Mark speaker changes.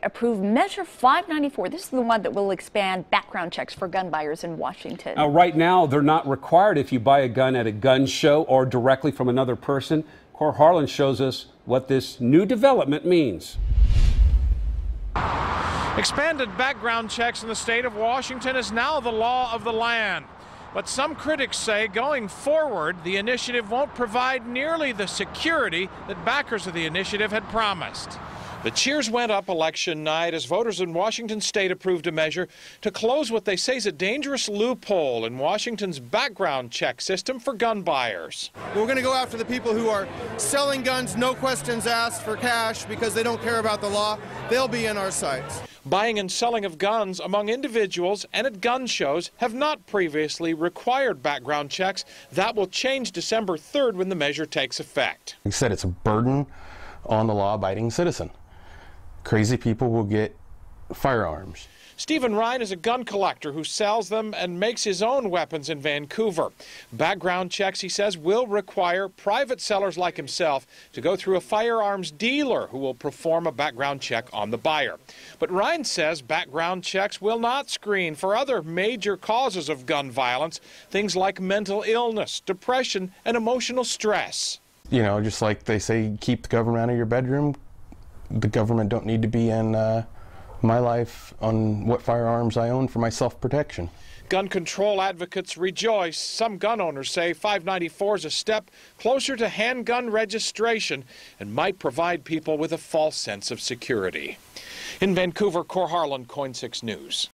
Speaker 1: Approved Measure 594. This is the one that will expand background checks for gun buyers in Washington.
Speaker 2: Right now, they're not required if you buy a gun at a gun show or directly from another person. Cor Harlan shows us what this new development means.
Speaker 3: Expanded background checks in the state of Washington is now the law of the land. But some critics say going forward, the initiative won't provide nearly the security that backers of the initiative had promised. The cheers went up election night as voters in Washington state approved a measure to close what they say is a dangerous loophole in Washington's background check system for gun buyers.
Speaker 4: We're going to go after the people who are selling guns, no questions asked, for cash because they don't care about the law. They'll be in our sights.
Speaker 3: Buying and selling of guns among individuals and at gun shows have not previously required background checks. That will change December 3rd when the measure takes effect.
Speaker 5: He said it's a burden on the law-abiding citizen. Crazy people will get firearms.
Speaker 3: Stephen Ryan is a gun collector who sells them and makes his own weapons in Vancouver. Background checks, he says, will require private sellers like himself to go through a firearms dealer who will perform a background check on the buyer. But Ryan says background checks will not screen for other major causes of gun violence, things like mental illness, depression, and emotional stress.
Speaker 5: You know, just like they say, keep the government out of your bedroom. The government don't need to be in my life on what firearms I own for my self-protection.
Speaker 3: Gun control advocates rejoice. Some gun owners say 594 is a step closer to handgun registration and might provide people with a false sense of security. In Vancouver, Cor Harlan, KOIN 6 News.